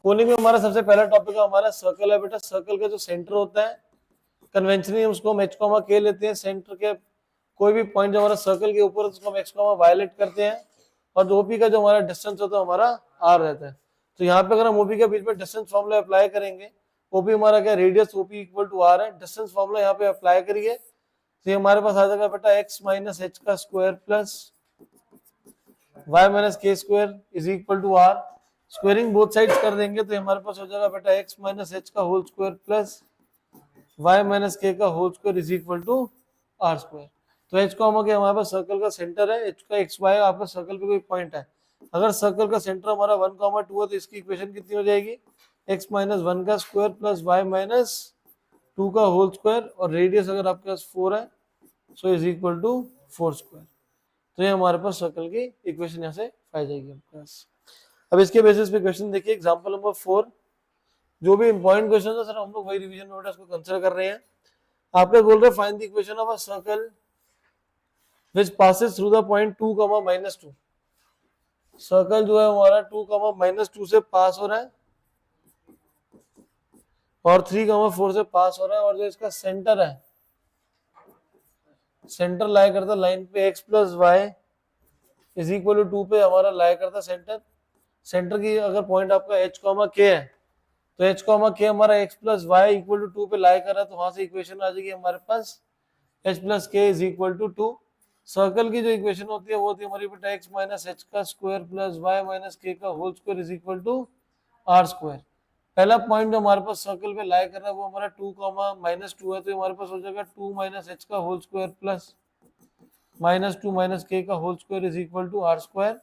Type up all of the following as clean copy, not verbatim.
Conic में हमारा सबसे पहला टॉपिक है हमारा सर्कल है बेटा। सर्कल का जो सेंटर होता है कन्वेंशनली उसको हम h, k लेते हैं। सेंटर के कोई भी पॉइंट जो हमारा सर्कल के ऊपर उसको हम x, y लेट करते हैं और ओपी का जो हमारा डिस्टेंस होता है हमारा r रहता है। तो यहाँ पे अगर हम ओपी के बीच में डिस्टेंस फॉर्मूला अप्लाई करेंगे, ओपी हमारा क्या radius OP equal to r है, डिस्टेंस फॉर्मूला यहाँ पे अप्लाई करिए तो हमारे पास आ जाएगा बेटा x माइनस h का square plus y minus k square is equal to r। Squaring both sides कर देंगे तो हमारे पास हो जाएगा बेटा x माइनस h का whole square plus y minus k का whole square is equal to r square. तो h को हम हमारे पास सर्कल का सेंटर है, h का एक्स वाई आपका सर्कल पे कोई पॉइंट है। अगर सर्कल का सेंटर हमारा 1,2 है तो इसकी इक्वेशन कितनी हो जाएगी, x माइनस 1 का स्क्वायर प्लस y माइनस 2 का होल स्क्वायर और रेडियस अगर आपके पास 4 है so is equal to 4 square. तो ये हमारे पास सर्कल की इक्वेशन यहाँ से पाई जाएगी आपके पास। अब इसके बेसिस पे क्वेश्चन देखिए, एग्जांपल नंबर 4। जो भी इंपॉर्टेंट क्वेश्चन है सर हम लोग वही रिवीजन में बेटा इसको कंसीडर कर रहे हैं। आपके बोल रहे find the equation of a circle which passes through the point 2, -2। Circle जो है हमारा 2, -2 से पास हो रहा है और 3, 4 से पास हो रहा है और जो इसका सेंटर है, सेंटर लाई करता लाइन पे x plus Y is equal to 2 पे हमारा लाई करता सेंटर। सेंटर की अगर पॉइंट आपका h, k है तो h, k हमारा x plus Y equal to 2 पे लाई कर रहा है तो वहां से इक्वेशन आ जाएगी हमारे पास h प्लस के इज इक्वल टू 2। सर्कल की जो इक्वेशन होती है वो होती है हमारी बेटा x माइनस h का square plus y minus k का whole square is equal to r square. पहला पॉइंट जो हमारे पास सर्कल पे लाई कर रहा है वो हमारा 2, -2 है तो हमारे पास हो जाएगा 2 माइनस h का whole square plus -2 minus k का whole square is equal to r square.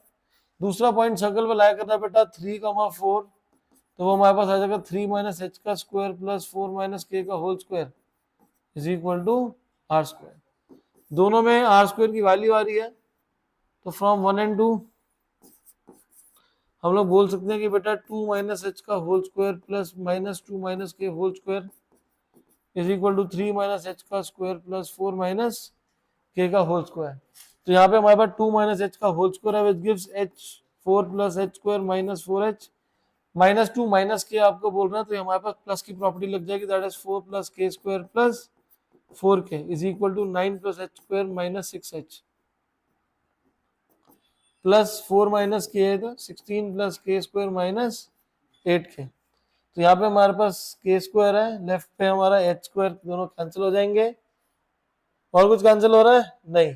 दूसरा पॉइंट सर्कल पे लाई कर रहा है बेटा 3, 4 तो वो हमारे पास आ जाएगा 3 माइनस h का स्क्वायर प्लस 4 माइनस k का whole square is equal to r square. दोनों में r स्क्वायर की वैल्यू आ रही है तो फ्रॉम 1 and 2 हम लोग बोल सकते हैं कि बेटा 2 माइनस h का whole square plus -2 minus k whole square is equal to 3 minus h का स्क्वायर प्लस 4 माइनस k का होल स्क्वायर। तो यहाँ पे हमारे पास 2 माइनस h का होल स्क्वायर है which gives h 4 plus h square minus 4h -2 minus K आपको बोल रहा है तो हमारे पास प्लस की प्रॉपर्टी लग जाएगी that is 4 plus k square plus 4k is equal to 9 plus h square minus 6h plus 4 minus k है तो 16 plus k square minus 8k। तो यहाँ पे हमारे पास k स्क्वायर है, लेफ्ट पे हमारा h स्क्वायर, दोनों कैंसिल हो जाएंगे। और कुछ कैंसिल हो रहा है नहीं।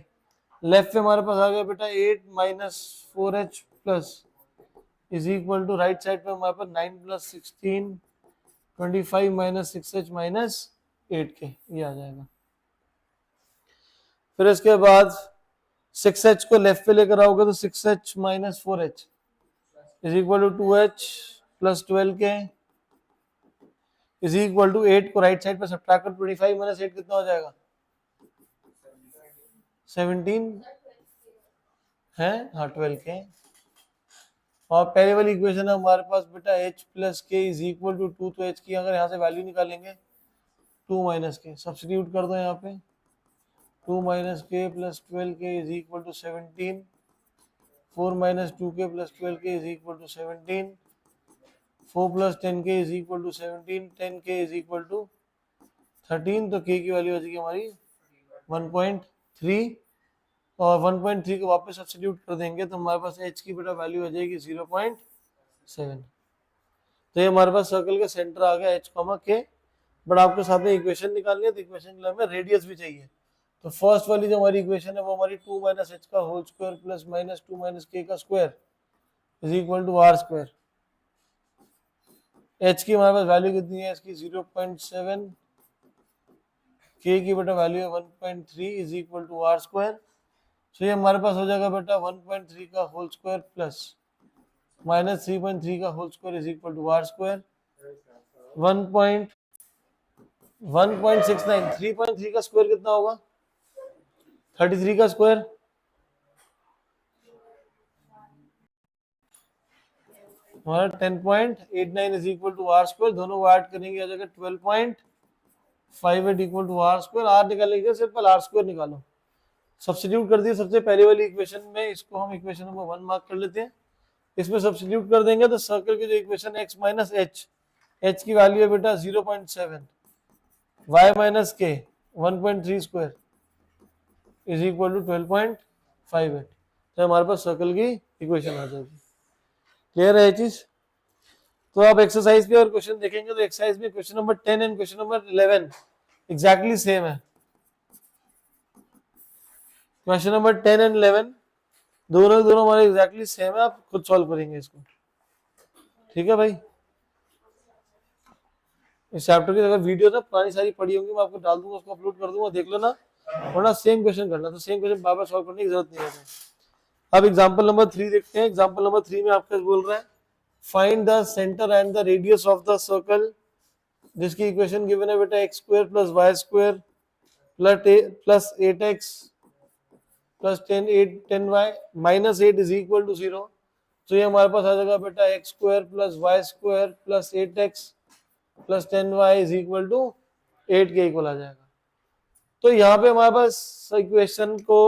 लेफ्ट पे हमारे पास आ गया बेटा 8 minus 4h plus is equal to right side पे हमारे पास 9 plus 16 25 minus 6h minus 8k ये आ जाएगा। फिर इसके बाद 6h को लेफ्ट पे लेकर आओगे तो 6h minus 4h is equal to 2h plus 12k is equal to 8 को राइट साइड पे सब्ट्रैक्ट कर 25 माइनस 8 कितना हो जाएगा 17 है, हाँ 12k। और पहले वाली इक्वेशन है हमारे पास बेटा h plus k is equal to 2 तो h की अगर यहाँ से वैल्यू निकालेंगे 2 माइनस के सब्स्टिट्यूट कर दो यहाँ पे 2 minus k plus 12k is equal to 17 4 minus 2k plus 12k is equal to 17 4 plus 10k is equal to 17 10k is equal to 13 तो k की वैल्यू आ जाएगी हमारी 1.3 और 1.3 को वापस सब्स्टिट्यूट कर देंगे तो हमारे पास h की बेटा वैल्यू आ जाएगी 0.7। तो ये हमारे पास सर्कल का सेंटर आ गया h, k। बट आपके साथ में इक्वेशन निकालनी है तो इक्वेशन के लिए हमें रेडियस भी चाहिए। तो फर्स्ट वाली जो हमारी इक्वेशन है वो हमारी 2 माइनस h का whole square plus -2 minus k का square is equal to r square. h की हमारे पास वैल्यू कितनी है इसकी 0.7, k की बेटा वैल्यू है 1.3 is equal to r square. तो ये हमारे पास हो जाएगा बेटा 1.3 का होल स्क्वायर प्लस माइनस 3.3 का whole square is equal to r square. 1.69 3.3 का स्क्वायर कितना होगा 33 का स्क्वायर हमारा 10.89 is equal to r square. दोनों को ऐड करेंगे आ जाएगा 12.58 equal to r square. r निकालने के सिर्फ r स्क्वायर निकालो, सब्स्टिट्यूट कर दिए सबसे पहले वाली इक्वेशन में, इसको हम इक्वेशन नंबर 1 मार्क कर लेते हैं। इसमें सब्स्टिट्यूट कर देंगे तो सर्कल की जो equation x minus H, H की वैल्यू है बेटा 0.7, y माइनस के 1.3 स्क्वायर इज इक्वल टू 12.58, तो हमारे पास सर्कल की इक्वेशन आ जाएगी। क्लियर है ये चीज? तो आप एक्सरसाइज पे और क्वेश्चन देखेंगे तो एक्सरसाइज में question number 10 and question number 11 exactly same है। क्वेश्चन नंबर 10 एंड 11 दोनों हमारे एग्जैक्टली सेम है, आप खुद सॉल्व करेंगे इसको। ठीक है भाई, इस चैप्टर की अगर वीडियो ना पुरानी सारी पड़ी होंगी मैं आपको डाल दूंगा, उसको अपलोड कर दूंगा, देख लो ना, वरना सेम क्वेश्चन करना, तो सेम क्वेश्चन बार बार सॉल्व करने की जरूरत नहीं है। अब एग्जांपल नंबर 3 देखते हैं। एग्जांपल नंबर 3 में आपका बोल रहा है find the centre and the radius of the circle, जिसकी इक्वेशन गिवन है बेटा x square plus y square plus 8x plus 10y minus 8 is equal to 0। तो ये हमारे पास आ जाएगा बेटा x square plus y square plus 8x plus 10y is equal to 8 के इक्वल आ जाएगा। तो यहाँ पे हमारे पास इक्वेशन को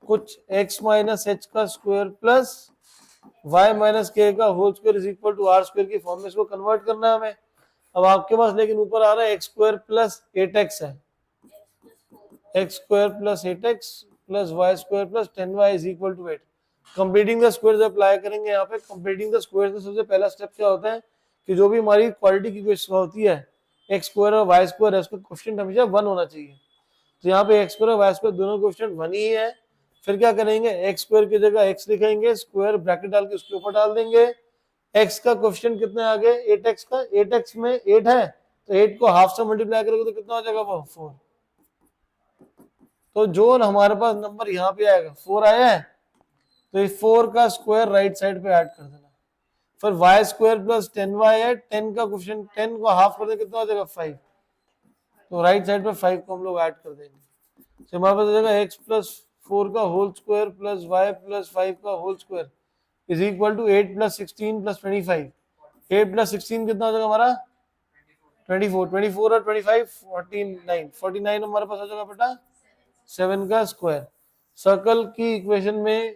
कुछ x माइनस एच का square plus y minus k का whole square is equal to r square की फॉर्म में इसको कन्वर्ट करना है हमें। अब आपके पास लेकिन ऊपर आ रहा है x स्क्वायर प्लस 8x है, x square plus 8x plus y square plus 10y is equal to 8। Completing the squares apply करेंगे यहाँ पे। कंप्लीटिंग द स्क्वायर्स में सबसे पहला स्टेप क्या होता है कि जो भी हमारी क्वालिटी की इक्वेशन होती है x स्क्वायर और y स्क्वायर है उसका कोएफिशिएंट हमेशा 1 होना चाहिए। तो यहाँ पे x स्क्वायर और y स्क्वायर दोनों कोएफिशिएंट 1 ही है। फिर क्या करेंगे, x स्क्वायर की जगह x लिखेंगे, स्क्वायर ब्रैकेट डाल के उसके ऊपर डाल देंगे। x का कोएफिशिएंट कितना आ गए 8x का, 8x में 8 है तो 8 को हाफ से मल्टीप्लाई करोगे तो कितना हो जाएगा वो 4। तो जो हमारे पास नंबर यहाँ पे आएगा 4 आया है तो इस 4 का स्क्वायर राइट साइड पे ऐड कर देना। फिर y स्क्वायर प्लस 10y है, 10 का कोएफिशिएंट 10 को हाफ कर दे कितना हो जाएगा 5, तो राइट साइड पे 5 को हम लोग ऐड कर देंगे। तो हमारे पास हो जाएगा x प्लस 4 का whole square plus y plus 5 का whole square is equal to 8 plus 16 plus 25। 8 plus 16 कितना हो जाएगा हमारा 24, 24 और 25 49, 49 हमारे पास हो जाएगा बेटा 7 का स्क्वायर। सर्कल की इक्वेशन में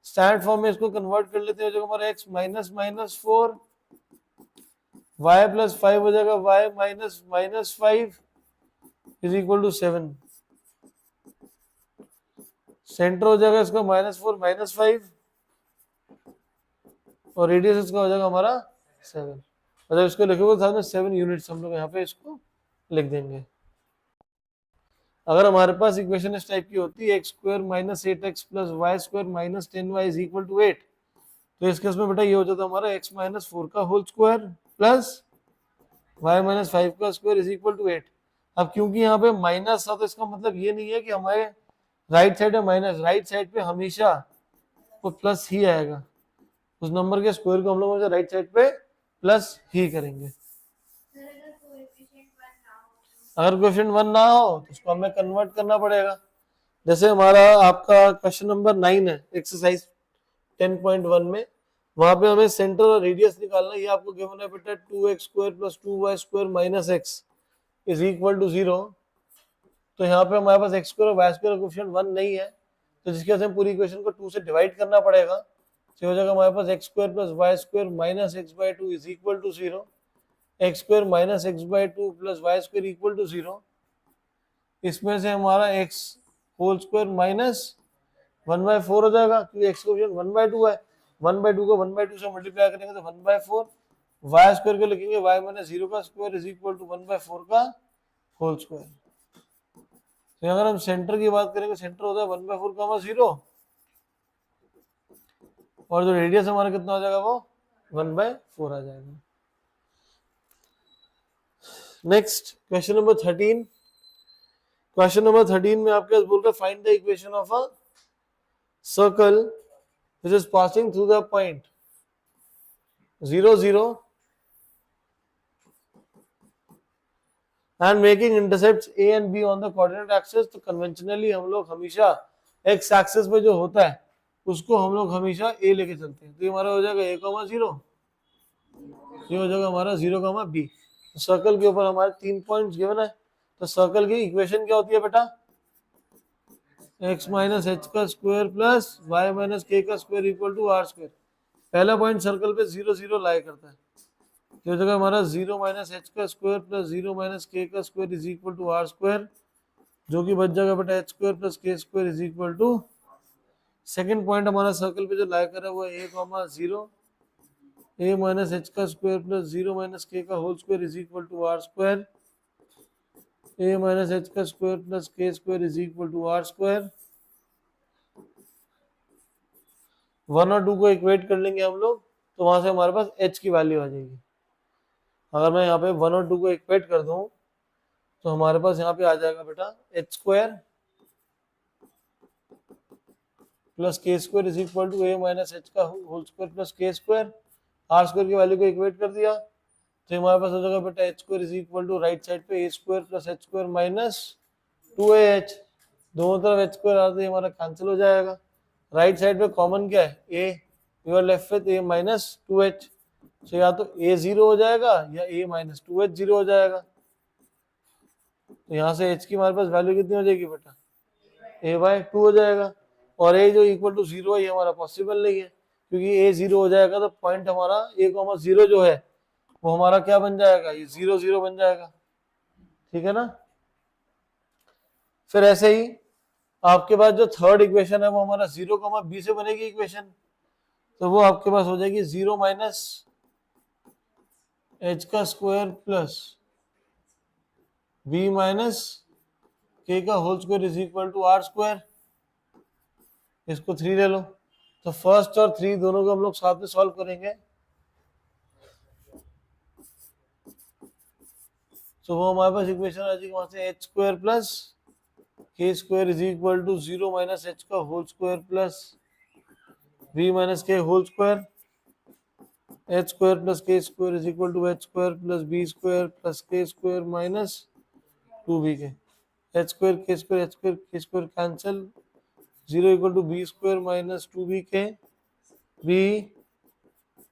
स्टैंडर्ड फॉर्म में इसको कन्वर्ट कर लेते हैं, हो जाएगा हमारा x minus minus 4 y plus 5 हो जाएगा y minus minus 5 is equal to 7। Centre हो जाएगा इसका -4 -5 और रेडियस इसका हो जाएगा हमारा 7। मतलब इसको लिखोगे साथ में 7 यूनिट्स हम लोग यहाँ पे इसको लिख देंगे। अगर हमारे पास इक्वेशन इस टाइप की होती है x square minus 8x plus y square minus 10y is equal to 8, तो इस केस में बेटा ये हो जाता है हमारा x माइनस 4 का whole square plus y minus 5 का स्क्वायर इज इक्वल टू 8। अब क्योंकि यहाँ पे माइनस था तो इसका मतलब ये नहीं है कि हमारे राइट साइड है माइनस, राइट साइड पे हमेशा वो प्लस ही आएगा। उस नंबर के स्क्वायर को हम लोग राइट साइड पे प्लस ही करेंगे। अगर कोएफिशिएंट 1 ना हो तो उसको हमें कन्वर्ट करना पड़ेगा। जैसे हमारा आपका क्वेश्चन नंबर 9 है एक्सरसाइज 10.1 में, वहां पे हमें सेंटर और रेडियस निकालना है। ये आपको गिवन है बेटा 2x square plus 2y square minus x is equal to 0। तो यहाँ पे हमारे पास x स्क्वायर और y स्क्वायर का कोएफिशिएंट 1 नहीं है, तो जिसके वजह से पूरी इक्वेशन को 2 से डिवाइड करना पड़ेगा। तो हो जाएगा हमारे पास x square plus y square minus x by 2 is equal to 0, x square minus x by 2 plus y square equal to 0। इसमें से हमारा x होल स्क्वायर माइनस 1/4 हो जाएगा क्योंकि x का 1/2 है। 1/2 को 1/2 से मल्टीप्लाई करेंगे तो 1/4, y स्क्वायर को लिखेंगे y माइनस 0 का स्क्वायर इज इक्वल टू 1/4 का होल स्क्वायर। तो अगर हम सेंटर की बात करेंगे, सेंटर होता है 1/4 का 0 और जो रेडियस हमारा कितना हो जाएगा वो 1/4 आ जाएगा। Next question number 13। Question number 13 में आपके पास बोल रहा है find the equation of a circle which is passing through the point 0 0 and making intercepts a and b on the coordinate axis। तो कन्वेंशनली हम लोग हमेशा x एक्सिस पे जो होता है उसको हम लोग हमेशा a लेके चलते हैं। तो ये हमारा हो जाएगा a, 0, ये हो जाएगा हमारा 0, b। सर्कल के ऊपर हमारे 3 पॉइंट्स गिवन है। तो सर्कल की इक्वेशन क्या होती है बेटा, x माइनस एच का square plus y minus k का square equal to r square. पहला पॉइंट सर्कल पे 0 0 लाई करता है, तो हो जाएगा हमारा 0 माइनस एच का स्क्वायर प्लस 0 माइनस के का square is equal to r square, जो कि बच जाएगा बेटा h square plus k square is equal to, second point हमारा सर्कल पे जो लाई कर रहा है वो a comma 0, a minus h का स्क्वायर प्लस 0 माइनस के का whole square is equal to r square, a minus h का square plus k square is equal to r square. 1 और 2 को इक्वेट कर लेंगे हम लोग, तो वहां से हमारे पास h की वैल्यू आ जाएगी। अगर मैं यहाँ पे 1 और 2 को इक्वेट कर दूं तो हमारे पास यहाँ पे आ जाएगा बेटा h square plus k square is equal to a minus h का whole square plus k square, r square की वैल्यू को इक्वेट कर दिया तो हमारे पास हो जाएगा बेटा h square is equal to right side पे a square plus h square minus 2ah, दोनों तरफ एच स्क्वायर आते ही हमारा कैंसिल हो जाएगा। राइट साइड पे कॉमन क्या है a, you are left with a minus 2h, तो या तो a 0 हो जाएगा या a माइनस 2h 0 हो जाएगा। तो यहाँ से h की हमारे पास वैल्यू कितनी हो जाएगी बेटा a बाय 2 हो जाएगा, और a जो इक्वल टू 0 है ये हमारा पॉसिबल नहीं है, क्योंकि a 0 हो जाएगा तो पॉइंट हमारा a, 0 जो है वो हमारा क्या बन जाएगा, ये 0 0 बन जाएगा, ठीक है ना। फिर ऐसे ही आपके पास जो थर्ड इक्वेशन है वो हमारा 0, b से बनेगी इक्वेशन, तो वो आपके पास हो जाएगी 0 माइनस एच का square plus b minus k का whole square is equal to r square, इसको 3 ले लो, तो फर्स्ट और 3 दोनों को हम लोग साथ में सॉल्व करेंगे, तो वो हमारे पास इक्वेशन आ जाएगी वहां से h square plus k square is equal to 0 minus h का whole square plus b minus k whole square, h square plus k square is equal to h square plus b square plus k square minus 2b k, h square k square h square k square cancel, 0 equal to b square minus 2b k,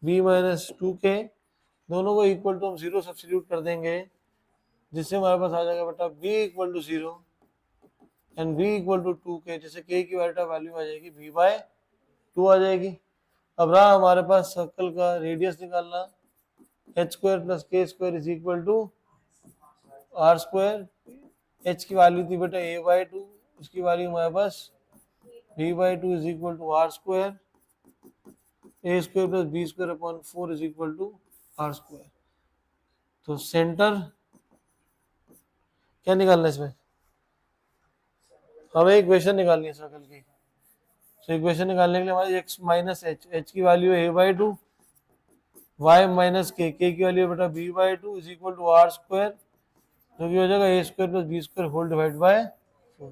b minus 2 के, दोनों को equal to हम 0 substitute कर देंगे, जिससे हमारे पास आ जाएगा बेटा b equal to 0 and b equal to 2 के, जैसे k की वैल्यू आ जाएगी b बाय 2 आ जाएगी। अब रहा हमारे पास सर्कल का रेडियस निकालना, h square plus k square is equal to r square, एच की वैल्यू थी बेटा a बाय 2, उसकी वैल्यू हमारे पास b by 2 is equal to r square, a square plus b square upon 4 is equal to r square. तो centre क्या निकालना है इसमें, हमें इक्वेशन निकालनी है सर्कल की, तो इक्वेशन निकालने के लिए हमारे x माइनस एच की वैल्यू है a by 2, y minus k की वैल्यू बेटा b by 2 is equal to r square, जो कि हो जाएगा a square plus b square whole divide by 4,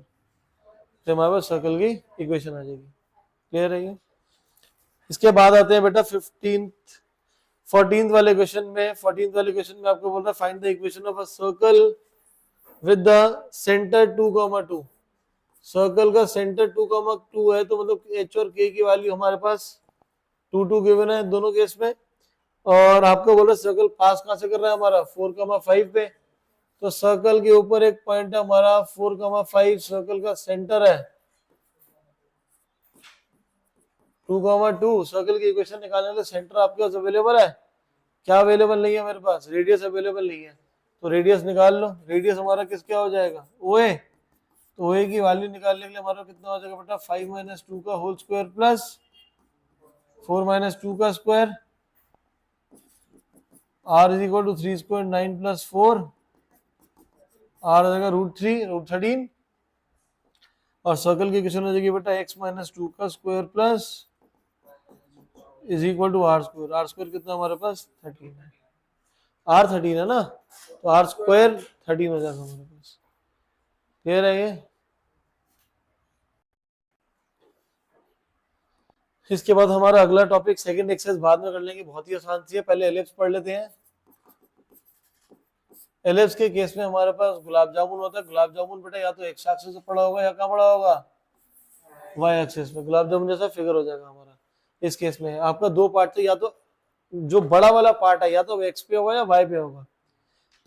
तो हमारे पास सर्कल की इक्वेशन आ जाएगी। क्लियर है ये। इसके बाद आते हैं बेटा 14th वाले क्वेश्चन में। 14th वाले क्वेश्चन में आपको बोल रहा है find the equation of a circle with the centre 2, 2। Circle का सेंटर 2, 2 है, तो मतलब h और k की वैल्यू हमारे पास 2, 2 गिवन है दोनों केस में, और आपको बोल रहा है सर्कल पास कहां से कर रहा है हमारा 4, 5 पे, तो सर्कल के ऊपर एक पॉइंट है हमारा 4, 5 सर्कल का सेंटर है, 2, 2 सर्कल की इक्वेशन निकालने के लिए सेंटर आपके पास अवेलेबल है क्या, अवेलेबल नहीं है मेरे पास, रेडियस अवेलेबल नहीं है, तो रेडियस निकाल लो। रेडियस हमारा किस क्या हो जाएगा OA, तो OA की वैल्यू निकालने के लिए हमारा कितना हो जाएगा बेटा 5 माइनस 2 का होल स्क्वायर प्लस 4 माइनस 2 का square, r is equal to 3 square 9 plus 4, r हो जाएगा √13, और सर्कल की इक्वेशन हो जाएगी बेटा x माइनस 2 का square plus is equal to r square, r square कितना हमारे पास 13 है, r 13 है ना, तो r स्क्वायर 13 हो जाएगा हमारे पास। क्लियर है ये। इसके बाद हमारा अगला टॉपिक सेकंड एक्सरसाइज बाद में कर लेंगे, बहुत ही आसान सी है, पहले एलिप्स पढ़ लेते हैं। एलिप्स के केस में हमारे पास गुलाब जामुन होता है, गुलाब जामुन बेटा या तो एक्स एक्सिस से पड़ा होगा या कहाँ पड़ा होगा वाई एक्सिस में, गुलाब जामुन जैसा फिगर हो जाएगा हमारा। इस केस में आपका दो पार्ट है, या तो जो बड़ा वाला पार्ट है या तो एक्स पे होगा या वाई पे होगा।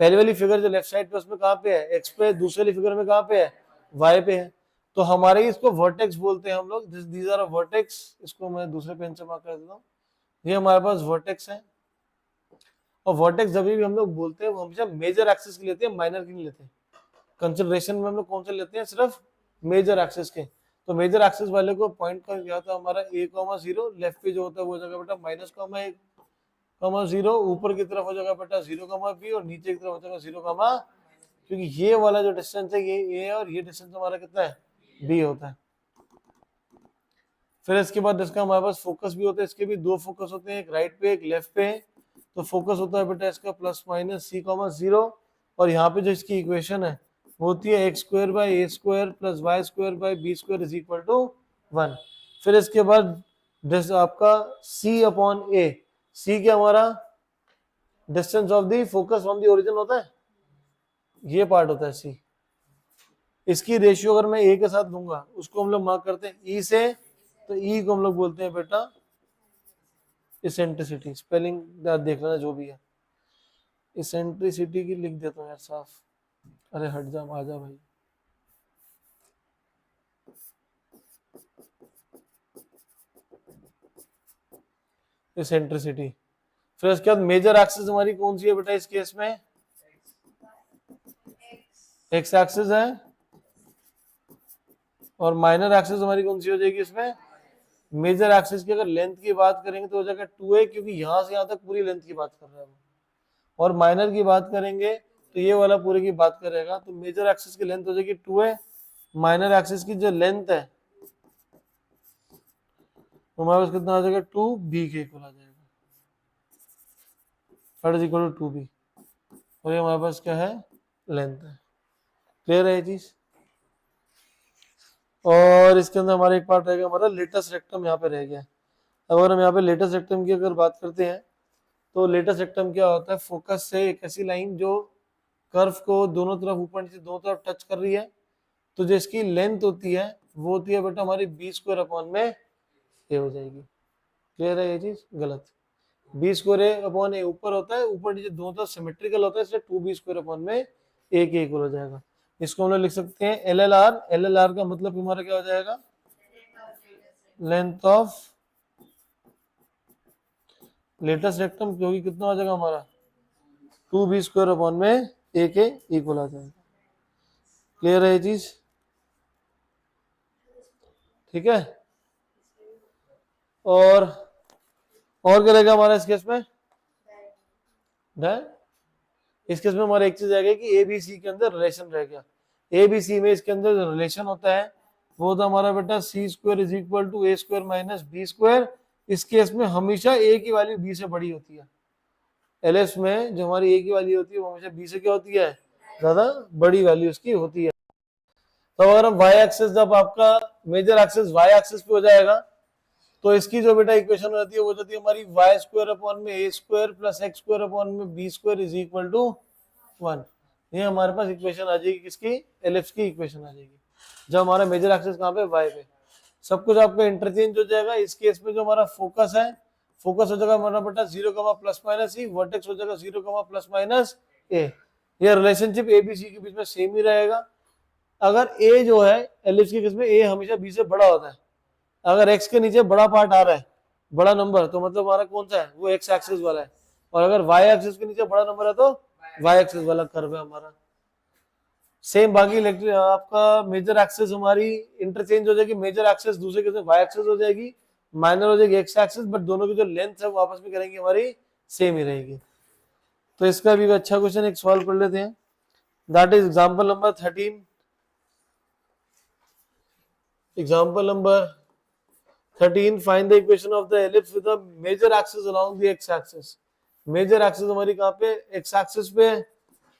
पहले वाली फिगर जो लेफ्ट साइड पे उसमें कहाँ पे है एक्स पे, दूसरी वाली फिगर में कहाँ पे है वाई पे है, तो हमारे इसको वर्टेक्स बोलते हैं हम लोग, दीज आर वर्टेक्स। इसको मैं दूसरे पेन से मार्क कर देता हूँ, ये हमारे पास वर्टेक्स है, और वर्टेक्स जब भी हम लोग बोलते हैं वो हमेशा मेजर एक्सिस की लेते हैं, माइनर की नहीं लेते। कंसिडरेशन में हम लोग कौन से लेते हैं, सिर्फ मेजर एक्सिस के। तो मेजर एक्सिस वाले को पॉइंट का क्या होता है हमारा a,0, लेफ्ट पे जो होता है वो हो जाएगा बेटा -1,0, ऊपर की तरफ हो जाएगा बेटा 0,b, और नीचे की तरफ हो जाएगा 0, क्योंकि ये वाला जो डिस्टेंस है ये a और ये डिस्टेंस हमारा कितना है, b होता है। फिर इसके बाद इसका हमारे पास फोकस भी होता है, इसके भी दो फोकस होते हैं, एक राइट पे एक लेफ्ट पे। तो फोकस होता है बेटा इसका ±c,0, और यहाँ पे जो इसकी इक्वेशन है वो होती है x² by a² plus y² by b² is equal to 1। फिर इसके बाद आपका c/a, c क्या हमारा distance of the focus from the origin होता है, ये पार्ट होता है c। इसकी रेशियो अगर मैं a के साथ लूंगा उसको हम लोग मार्क करते हैं e से, तो e को हम लोग बोलते हैं बेटा इसेंट्रिसिटी। स्पेलिंग देख लेना जो भी है, इसेंट्रिसिटी की लिख देता हूँ यार साफ। अरे हट जा, आ जा भाई। इसेंट्रिसिटी। फिर उसके बाद मेजर एक्सिस हमारी कौन सी है बेटा इस केस में, एक्स एक्सिस है, और माइनर एक्सिस हमारी कौन सी हो जाएगी इसमें, मेजर एक्सिस की अगर लेंथ की बात करेंगे तो हो जाएगा 2a, क्योंकि यहां से यहां तक पूरी लेंथ की बात कर रहा है वो। और माइनर की बात करेंगे तो ये वाला पूरे की बात करेगा, तो मेजर एक्सिस की लेंथ हो जाएगी 2a, माइनर एक्सिस की जो लेंथ है हमारे पास कितना आ जाएगा 2b के इक्वल आ जाएगा, that is equal to 2b, और ये हमारे पास क्या है, लेंथ है। क्लियर है ये चीज। और इसके अंदर हमारा एक पार्ट रहेगा हमारा लेटस रेक्टम, यहाँ पे रह गया। अब अगर हम यहाँ पे लेटस रेक्टम की अगर बात करते हैं तो लेटस रेक्टम क्या होता है, फोकस से एक ऐसी लाइन जो कर्व को दोनों तरफ ऊपर नीचे दोनों तरफ टच कर रही है, तो जो इसकी लेंथ होती है वो होती है बेटा हमारी b² a हो जाएगी। क्लियर है ये चीज, गलत। b² a ऊपर होता है, ऊपर नीचे दोनों तरफ सिमेट्रिकल होता है, इसलिए 2b² a के इक्वल हो जाएगा। इसको हम लोग लिख सकते हैं LLR का मतलब हमारा क्या हो जाएगा, लेंथ ऑफ लेटेस्ट रेक्टम, क्योंकि कितना हो जाएगा हमारा 2b² a के इक्वल आ जाएगा। क्लियर है ये चीज, ठीक है। और क्या रहेगा हमारा इस केस में, इस केस में हमारा एक चीज रहेगा कि ABC के अंदर रिलेशन रह गया। ABC में इसके अंदर जो रिलेशन होता है वो तो हमारा बेटा c² is equal to a² minus b²। इस केस में हमेशा a की वैल्यू b से बड़ी होती है। LS में जो हमारी a की वैल्यू होती है वो हमेशा b से क्या होती है, ज्यादा बड़ी वैल्यू उसकी होती है। तो अगर हम y एक्सिस, जब आपका मेजर एक्सिस y एक्सिस पे हो जाएगा तो इसकी जो बेटा इक्वेशन होती है वो होती है हमारी y² plus x² is equal to 1। ये हमारे पास इक्वेशन आ जाएगी किसकी, एलिप्स की इक्वेशन आ जाएगी, जब हमारा मेजर एक्सिस कहाँ पे, y पे। सब कुछ आपका इंटरचेंज हो जाएगा। इस केस में जो हमारा फोकस है, फोकस हो जाएगा हमारा बेटा 0, ±e, वर्टेक्स हो जाएगा 0, ±a। ये रिलेशनशिप ABC के बीच में सेम ही रहेगा। अगर a जो है एलिप्स के केस में a हमेशा b से बड़ा होता है, अगर x के नीचे बड़ा पार्ट आ रहा है, बड़ा नंबर, तो मतलब हमारा कौन सा है, वो x एक्सिस वाला है। और अगर y एक्सिस के नीचे बड़ा नंबर है तो y एक्सिस वाला कर्व है हमारा। सेम बाकी आपका मेजर एक्सिस हमारी इंटरचेंज हो जाएगी, मेजर एक्सिस दूसरे केस में y एक्सिस हो जाएगी, माइनर हो जाएगी x एक्सिस, बट दोनों की जो लेंथ है वो आपस में करेंगे हमारी सेम ही रहेगी। तो इसका भी अच्छा क्वेश्चन एक सॉल्व कर लेते हैं, that is example number 13। Example number 13, find the equation of the ellipse with the major axis along the x axis. Major axis हमारी कहाँ पे, x एक्सिस पे है,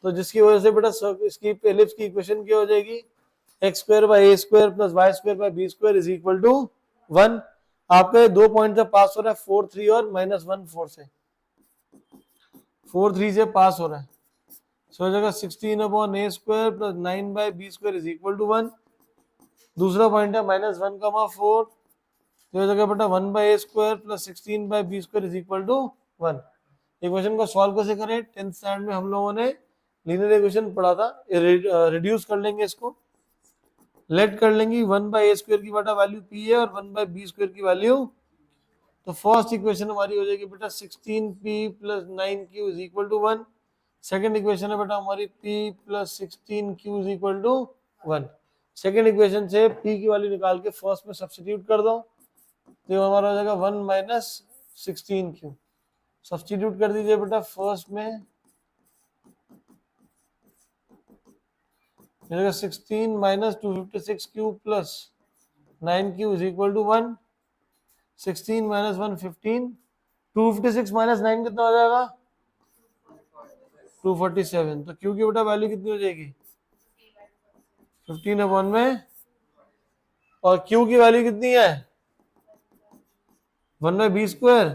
तो जिसकी वजह से बेटा इसकी एलिप्स की इक्वेशन क्या हो जाएगी, x² by a² plus y² by b² is equal to 1। आपके दो पॉइंट से पास हो रहा है 4, 3 और -1, 4 से 4, 3 से पास हो रहा है, सो हो जाएगा 16/a² plus 9 by b² is equal to 1। दूसरा पॉइंट है -1, 4, तो हो जाएगा बेटा 1/a² plus 16 by b² is equal to 1। Equation को सॉल्व कैसे करें, 10th स्टैंडर्ड में हम लोगों ने लीनियर इक्वेशन पढ़ा था। रिड्यूस कर लेंगे इसको, लेट कर लेंगे 1/a² की बेटा वैल्यू p है और 1/b² की वैल्यू तो फर्स्ट इक्वेशन हमारी हो जाएगी बेटा 16p plus 9q is equal to 1। Second equation है बेटा हमारी p plus 16q is equal to 1। Second equation से p की वैल्यू निकाल के फर्स्ट में सब्स्टिट्यूट कर दो, तो हमारा हो जाएगा 1 माइनस 16q। सब्स्टिट्यूट कर दीजिए बेटा फर्स्ट में, 16 minus 256q plus 9q is equal to 1। 16 minus 1 15, 256 minus 9 कितना हो जाएगा 247। तो q की बेटा वैल्यू कितनी हो जाएगी 15 अपॉन में, और q की वैल्यू कितनी है 1 बाई बी स्क्वायर।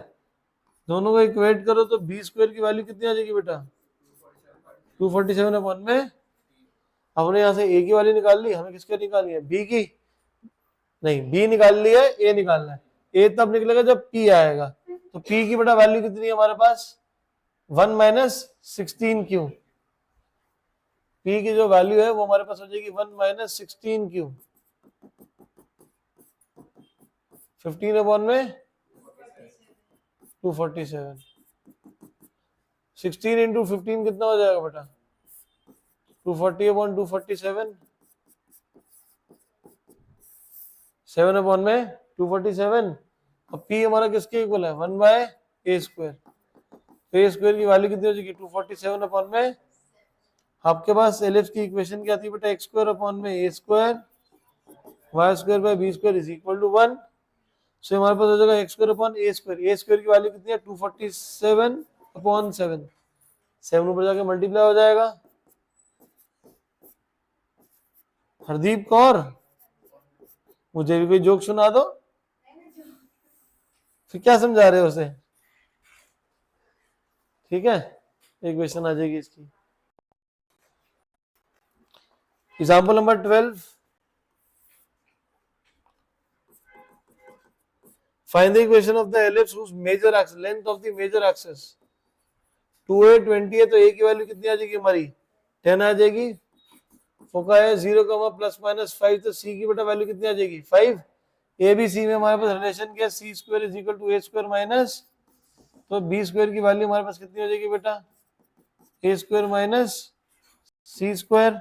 दोनों को इक्वेट करो तो बी स्क्वायर की वैल्यू कितनी आ जाएगी बेटा 247 अपॉन में। हमने यहाँ से a की वैल्यू निकाल ली, हमें किसकी निकालनी है b की, नहीं b निकाल ली है, a निकालना है। a तब निकलेगा जब p आएगा, तो p की बेटा वैल्यू कितनी है हमारे पास 1 माइनस 16q। p की जो वैल्यू है वो हमारे पास हो जाएगी 1 माइनस 16q, 15 अपॉन में 247। 16 इंटू 15 कितना हो जाएगा बेटा 240 अपॉन 247, 7 अपॉन में 247। अब p हमारा किसके इक्वल है 1 बाय a स्क्वायर। तो a स्क्वायर की वैल्यू कितनी हो जाएगी 247 अपॉन में, आपके पास एलिप्स की इक्वेशन क्या थी बेटा x स्क्वायर अपॉन में a square y square by b square is equal to 1। So हमारे पास हो जाएगा x square upon a square की वैल्यू कितनी है 247 अपॉन 7, 7 ऊपर जाके मल्टीप्लाई हो जाएगा। हरदीप कौर मुझे भी कोई जोक सुना दो, फिर क्या समझा रहे हो उसे, ठीक है। एक क्वेश्चन आ जाएगी इसकी। Example number 12, find the equation of the ellipse whose major axis, length of the major axis 2a 20 है, तो a की वैल्यू कितनी आ जाएगी हमारी 10 आ जाएगी। फोका है 0 प्लस माइनस 5, तो c की बेटा वैल्यू कितनी आ जाएगी 5। ए बी सी में हमारे पास रिलेशन क्या है c square is equal to a square minus, तो बी स्क्वायर की वैल्यू हमारे पास कितनी हो जाएगी बेटा a square minus c square.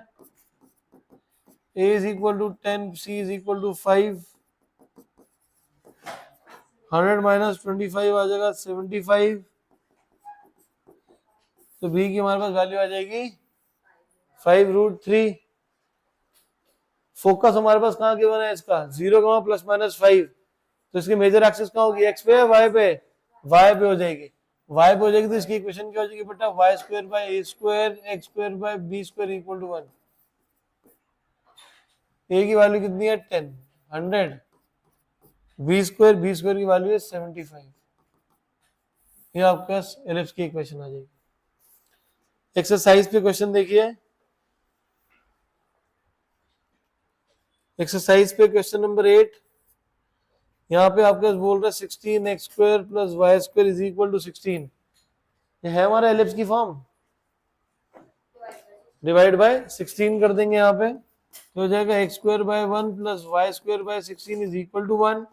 A is equal to 10, c is equal to 5, 100 minus 25 आ जाएगा 75। तो बी की हमारे पास वैल्यू आ जाएगी 5√3। फोकस हमारे पास कहाँ गिवन है इसका 0 प्लस माइनस 5, तो इसकी मेजर एक्सिस कहाँ होगी एक्स पे या वाई पे, वाई पे हो जाएगी। वाई पे हो जाएगी तो इसकी इक्वेशन क्या हो जाएगी बेटा y square by a square x square by b square equal to 1। A की वैल्यू कितनी है 10, 100, बी स्क्वायर की वैल्यू है 75। ये आपका एलिप्स की इक्वेशन आ जाएगी। एक्सरसाइज पे क्वेश्चन देखिए, एक्सरसाइज पे क्वेश्चन नंबर 8, यहाँ पे आपके बोल रहा है 16 x square plus y square is equal to 16। ये है हमारा एलिप्स की फॉर्म, डिवाइड बाय 16 कर देंगे यहाँ पे, तो हो जाएगा x square by 1 plus y square by 16 is equal to 1।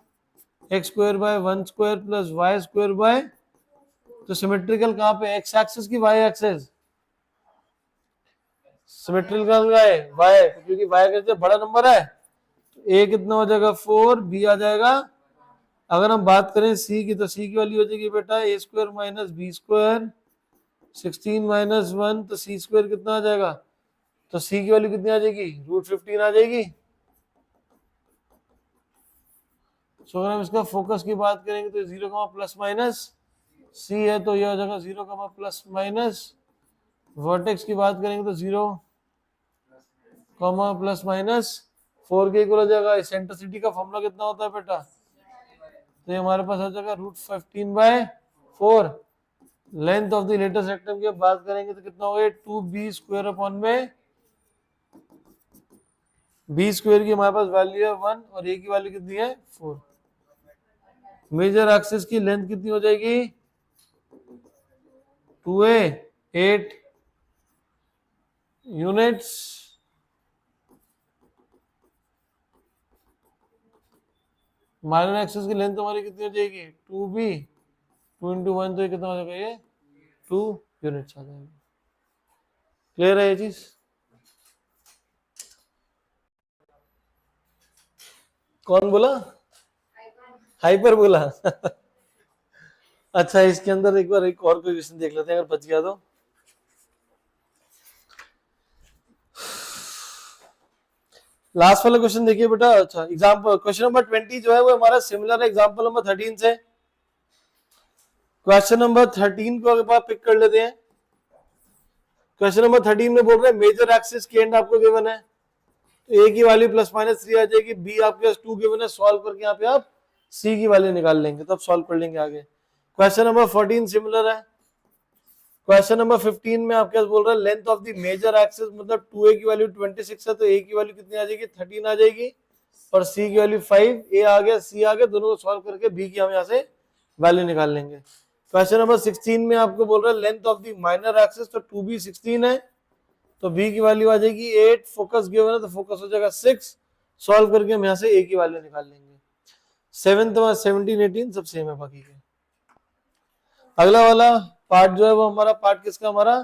X square by 1 square plus y square by, तो सिमेट्रिकल कहाँ पे एक्स एक्सिस की वाई एक्सिस, सिमेट्रिकल का है वाई, क्योंकि वाई का बड़ा नंबर है, तो ए कितना हो जाएगा 4, बी आ जाएगा। अगर हम बात करें सी की, तो सी की वैल्यू हो जाएगी बेटा a square minus b square, 16 minus 1, तो सी स्क्वायर कितना आ जाएगा, तो सी की वैल्यू कितनी आ जाएगी √15 आ जाएगी। सो अगर हम इसका फोकस की बात करेंगे तो 0 प्लस माइनस सी है, तो यह हो जाएगा 0 प्लस माइनस। वर्टेक्स की बात करेंगे तो 0 प्लस माइनस 4 के इक्वल हो जाएगा। एसेंट्रिसिटी का फॉर्मूला कितना होता है बेटा, तो ये हमारे पास आ जाएगा √15/4। Length of the latus rectum की बात करेंगे तो कितना होगा 2b स्क्वायर अपॉन में, बी स्क्वायर की हमारे पास वैल्यू है 1 और ए की वैल्यू कितनी है 4। मेजर एक्सिस की लेंथ कितनी हो जाएगी 2a 8 यूनिट्स, माइनर एक्सिस की लेंथ हमारी कितनी हो जाएगी 2b, 2 × 1 तो ये कितना हो जाएगा, ये 2 यूनिट्स आ जाएगी। क्लियर है ये चीज? कौन बोला? हाइपर बोला। अच्छा, इसके अंदर एक बार एक और कोई क्वेश्चन देख लेते हैं अगर बच गया तो। लास्ट वाला क्वेश्चन देखिए बेटा। अच्छा, एग्जाम्पल क्वेश्चन नंबर 20 जो है वो हमारा सिमिलर है एग्जाम्पल नंबर 13 से। क्वेश्चन नंबर 13 को अगर आप पिक कर लेते हैं। क्वेश्चन नंबर 13 में बोल रहे हैं मेजर एक्सिस के एंड आपको गिवन है, तो ए की वैल्यू +-3 आ जाएगी, बी आपके पास 2 गिवन है, सॉल्व करके यहाँ पे आप सी की वैल्यू निकाल लेंगे, तब सॉल्व कर लेंगे आगे। क्वेश्चन नंबर 14 सिमिलर है। क्वेश्चन नंबर 15 में आपके पास बोल रहा है length of the major axis, मतलब 2a की वैल्यू 26 है तो a की वैल्यू कितनी आ जाएगी 13 आ जाएगी, और c की वैल्यू 5, a आ गया c आ गया, दोनों को सॉल्व करके b की हम यहाँ से वैल्यू निकाल लेंगे। क्वेश्चन नंबर 16 में आपको बोल रहा है length of the minor axis, तो 2b 16 है तो b की वैल्यू आ जाएगी 8, फोकस गिवन है तो फोकस हो जाएगा 6, सॉल्व करके हम यहाँ से a की वैल्यू निकाल लेंगे। 17, 18 सब सेम है बाकी के। अगला वाला पार्ट जो है वो हमारा पार्ट किसका, हमारा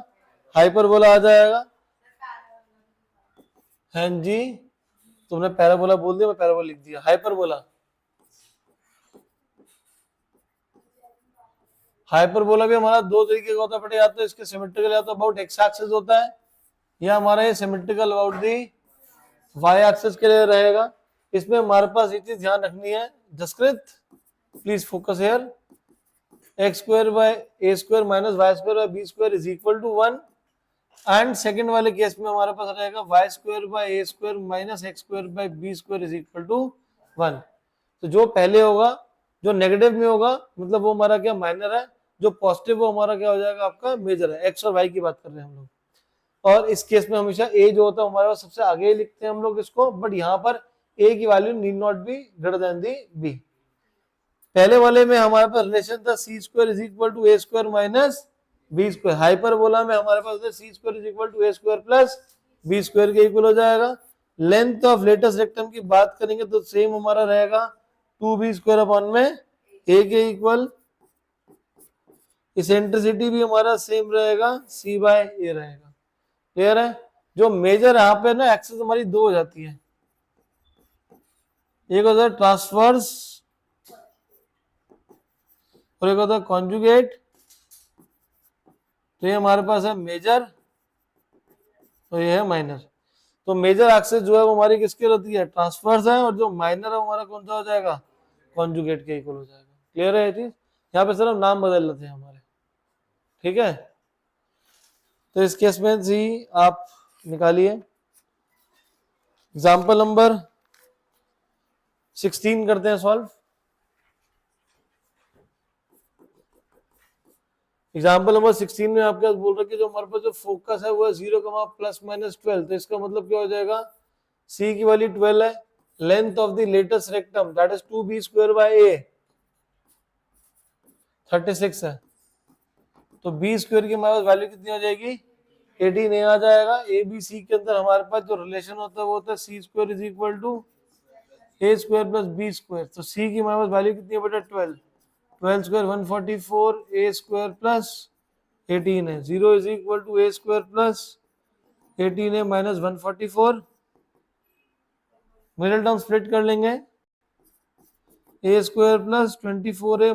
हाइपरबोला आ जाएगा। हाँ जी, तुमने पैराबोला बोल दिया, मैं पैराबोला लिख दिया। हाइपरबोला, हाइपरबोला भी हमारा दो तरीके का होता है बेटा, या तो इसके सिमेट्रिकल या तो अबाउट एक्स एक्सिस होता है, या हमारा ये symmetrical about the y axis के लिए रहेगा। इसमें हमारे पास एक चीज ध्यान रखनी है, Jaskrit please focus here, x² / a² - y² / b² is equal to 1, and second वाले केस में हमारे पास रहेगा y² / a² - x² / b² is equal to 1। तो जो पहले होगा, जो नेगेटिव में होगा मतलब वो हमारा क्या माइनर है, जो पॉजिटिव वो हमारा क्या हो जाएगा आपका मेजर है। एक्स और वाई की बात कर रहे हैं हम लोग, और इस केस में हमेशा a जो होता है हमारे पास सबसे आगे लिखते हैं हम लोग इसको, बट यहाँ पर a की value need not be greater than the b। पहले वाले में हमारे पास रिलेशन था c² = a² - b²। हाइपरबोला में हमारे पास c² = a² + b² के इक्वल हो जाएगा। लेंथ ऑफ लेटेस्ट रेक्टम की बात करेंगे तो सेम हमारा रहेगा 2b² अपॉन में a के इक्वल। इसेंट्रिसिटी भी हमारा सेम रहेगा, c/a रहेगा। क्लियर है? जो मेजर यहाँ पे ना एक्सिस हमारी दो हो जाती है, एक होता है ट्रांसवर्स और एक होता है कॉन्जुगेट। तो ये हमारे पास है मेजर और ये है माइनर। तो मेजर एक्सिस जो है वो हमारी किसके होती है, ट्रांसवर्स है, और जो माइनर है हमारा कौन सा हो जाएगा, कॉन्जुगेट के इक्वल हो जाएगा। क्लियर है ये चीज? यहाँ पे सिर्फ नाम बदल लेते हैं हमारे, ठीक है। तो इस केस में जी आप निकालिए एग्जाम्पल नंबर 16 करते हैं सॉल्व। एग्जाम्पल नंबर 16 में आपके पास बोल रहा है कि जो हमारे पास जो फोकस है वो है 0, ±12, तो इसका मतलब क्या हो जाएगा, c की वैल्यू 12 है, length of the latus rectum that is 2b² / a 36 है, तो b² की हमारे पास वैल्यू कितनी हो जाएगी 18a आ जाएगा। a b c के अंदर हमारे पास जो रिलेशन होता है वो होता है c² = a² + b², तो c की हमारे पास वैल्यू कितनी है बेटा 12, 12² 144, a² + 18 है, 0 = a² + 18a - 144। Middle term split कर लेंगे, a² + 24a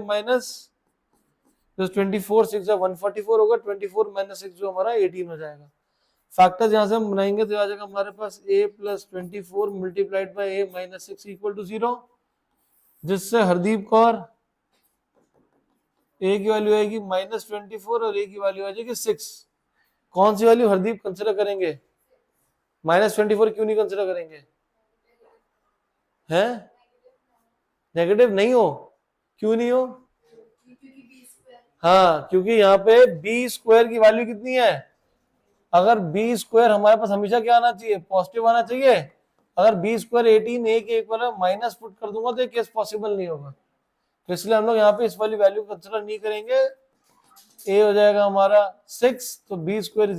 - 24 6 144 होगा, 24 - 6 जो हमारा 18 हो जाएगा। फैक्टर्स यहाँ से हम बनाएंगे तो आ जाएगा हमारे पास a + 24 × a - 6 = 0, जिससे हरदीप कौर a की वैल्यू आएगी -24 और a की वैल्यू आ जाएगी 6। कौन सी वैल्यू हरदीप कंसिडर करेंगे, -24 क्यों नहीं कंसिडर करेंगे, हैं नेगेटिव नहीं हो, क्यों नहीं हो, हाँ क्योंकि यहाँ पे b² की वैल्यू कितनी है, अगर b² हमारे पास हमेशा क्या आना चाहिए, पॉजिटिव आना चाहिए। अगर b² 18a के इक्वल है, माइनस पुट कर दूंगा तो ये केस पॉसिबल नहीं होगा, तो इसलिए हम लोग यहाँ पे इस वाली वैल्यू कंसिडर नहीं करेंगे। a हो जाएगा हमारा 6, तो b² = 18 ×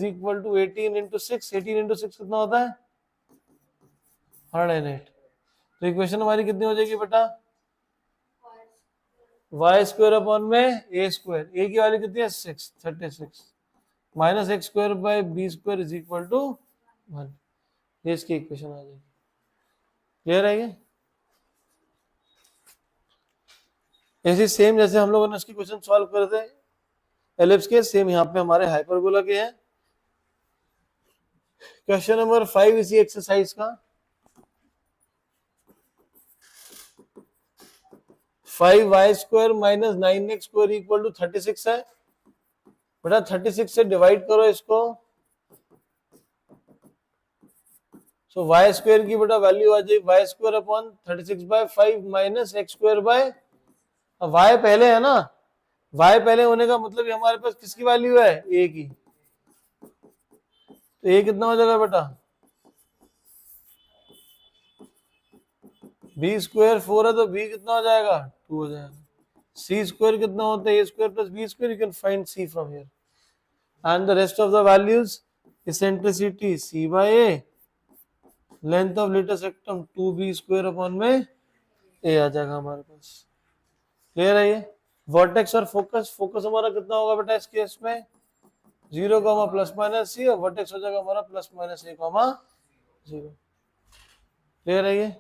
6, 18 × 6 कितना होता है 108। तो इक्वेशन हमारी कितनी हो जाएगी बेटा वाई स्क्वायर अपॉन में ए स्क्वायर, ए की वैल्यू कितनी है 6, 36 minus x square by b square is equal to 1। ये इसकी इक्वेशन आ जाएगी। क्लियर है ये? ऐसे सेम जैसे हम लोगों ने इसकी क्वेश्चन सॉल्व करे थे एलिप्स के, सेम यहाँ पे हमारे हाइपरबोला के हैं। क्वेश्चन नंबर 5 इसी एक्सरसाइज का, 5y square minus 9x square equal to 36 है। बेटा 36 से डिवाइड करो इसको, सो y स्क्वायर की बेटा वैल्यू आ जाएगी y square upon 36 by 5 minus x square by, y पहले है ना, y पहले होने का मतलब हमारे पास किसकी वैल्यू है a की, तो a कितना हो जाएगा बेटा, b स्क्वायर 4 है तो b कितना हो जाएगा 2 हो जाएगा। c स्क्वायर कितना होता है a square plus b square, you can find c from here and the rest of the values, eccentricity c by a, length of latus rectum 2b square upon में a आ जाएगा हमारे पास। Clear है ये? Vertex और focus, focus हमारा कितना होगा बेटा इस केस में 0, प्लस माइनस c, और वर्टेक्स हो जाएगा हमारा प्लस माइनस a, 0। क्लियर है ये?